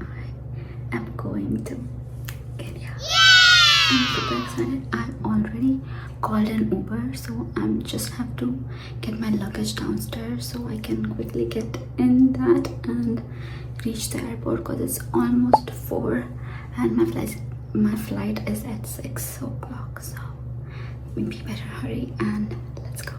I am going to Kenya. I'm super excited. I already called an Uber, so I'm just have to get my luggage downstairs so I can quickly get in that and reach the airport because it's almost 4 and my flight is at 6 o'clock, so maybe better hurry and let's go.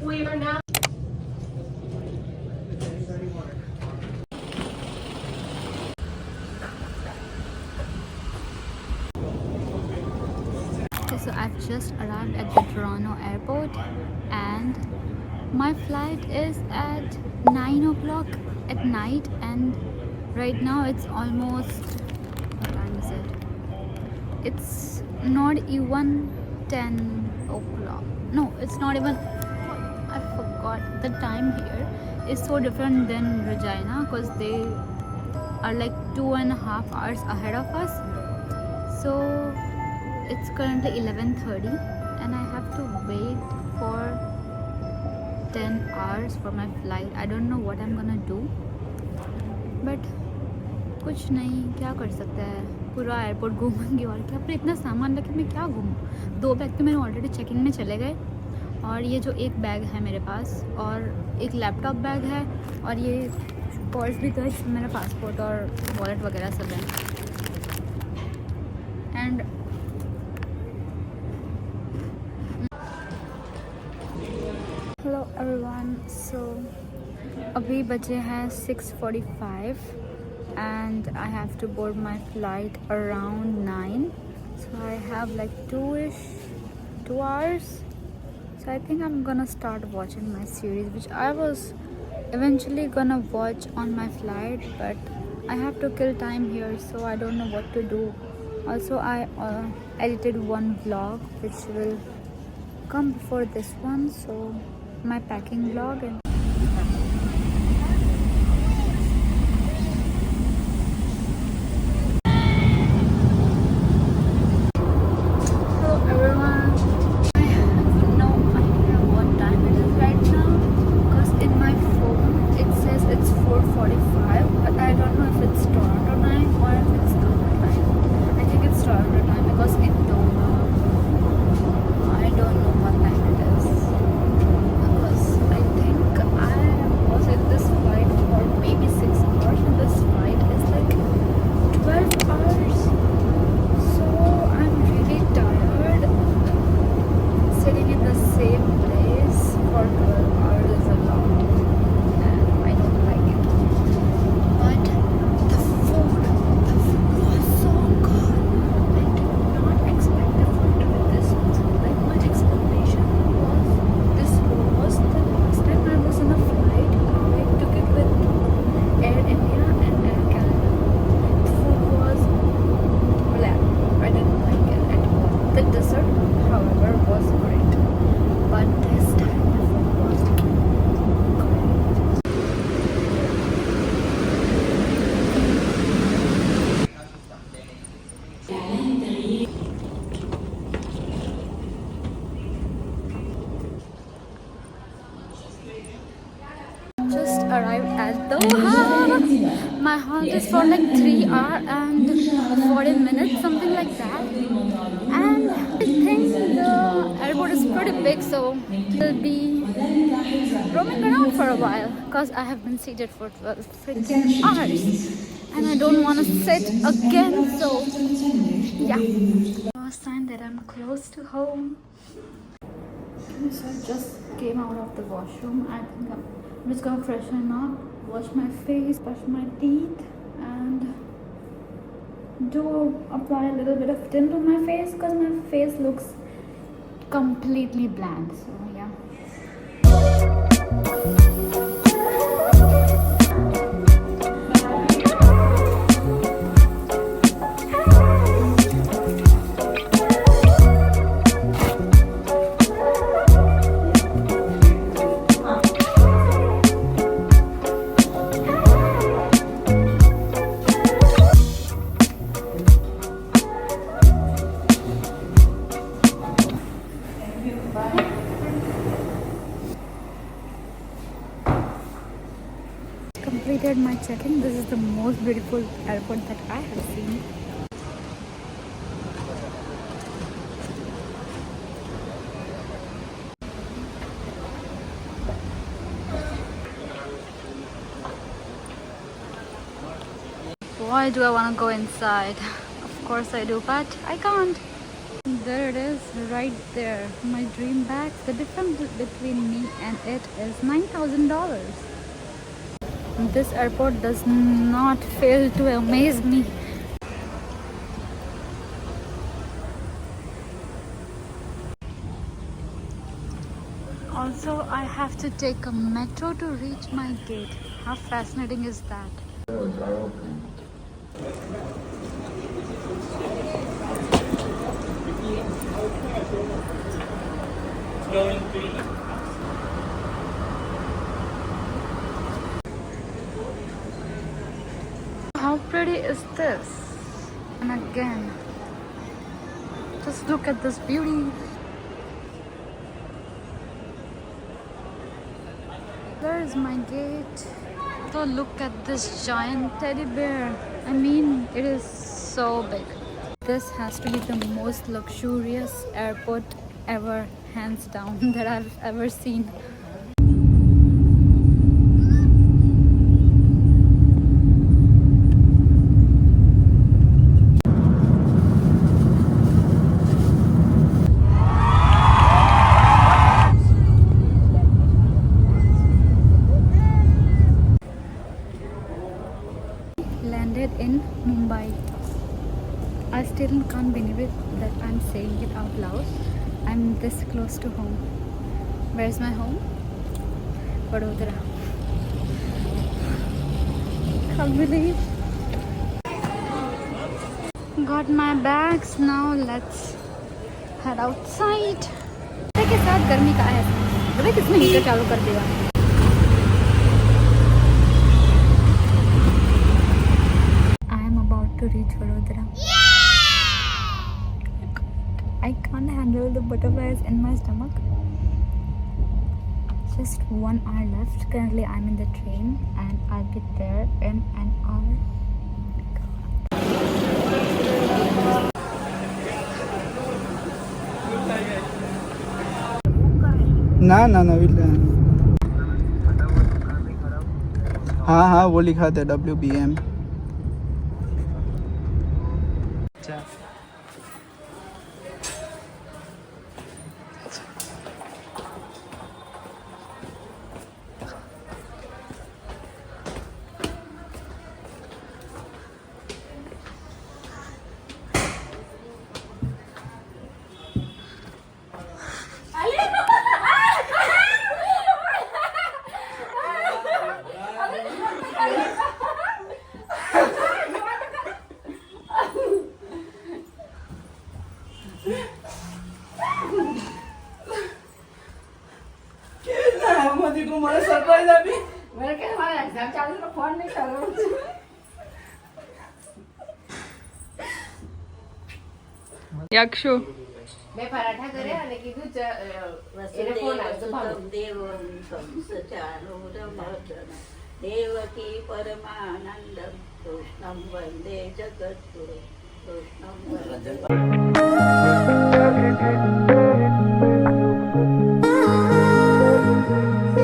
We are now. Okay, so I've just arrived at the Toronto airport and my flight is at 9 o'clock at night, and right now it's almost, what time is it? It's not even 10 o'clock. No, it's not even, I forgot. The time here is so different than Regina because they are like 2.5 hours ahead of us. So it's currently 11:30 and I have to wait for 10 hours for my flight. I don't know what I'm gonna do, but कुछ नहीं, क्या कर सकते हैं, पूरा airport घूमूंगी और क्या, पर इतना सामान लेके मैं क्या घूमूँ। 2 बैग तो मेरे ऑलरेडी चेकिंग में चले गए और ये जो एक बैग है मेरे पास और एक लैपटॉप बैग है और ये पर्स भी था जिसमें मेरा पासपोर्ट और वॉलेट वगैरह सब है। एंड हेलो एवरीवन, सो अभी बजे हैं 6:45 and I have to board my flight around 9, so I have like 2 hours. So I think I'm gonna start watching my series, which I was eventually gonna watch on my flight, but I have to kill time here, so I don't know what to do. Also, I edited one vlog which will come before this one, so my packing vlog. And arrived at Doha. My halt is for like 3 hours and 40 minutes, something like that. And I think the airport is pretty big, so we'll be roaming around for a while because I have been seated for 12 freaking hours and I don't want to sit again, so yeah. First time that I'm close to home. So I just came out of the washroom. I think I'm just gonna freshen up, wash my face, brush my teeth, and apply a little bit of tint on my face because my face looks completely bland. So yeah. completed my check-in. This is the most beautiful airport that I have seen. Why do I want to go inside? Of course I do, but I can't. There it is, right there. My dream bag. The difference between me and it is $9,000. This airport does not fail to amaze me. Also, I have to take a metro to reach my gate. How fascinating is that? How pretty is this? And again, just look at this beauty. There is my gate. So look at this giant teddy bear. I mean, it is so big. This has to be the most luxurious airport ever, hands down, that I've ever seen. Landed in Mumbai. I still can't believe it that I'm saying it out loud. I'm this close to home. Where's my home? Vadodara. Can't believe. Got my bags. Now let's head outside. के साथ गर्मी का है. बोले किसने heater चालू कर दिया? To reach Vadodara. I can't handle the butterflies in my stomach. Just 1 hour left. Currently I'm in the train and I'll be there in an hour. ना हाँ वो लिखा था WBM. यक्षु मैं पराठा करे आणि कीधु फोन देवकी परमानंदम कृष्णं वंदे जगद्गुरु कृष्णं वंदे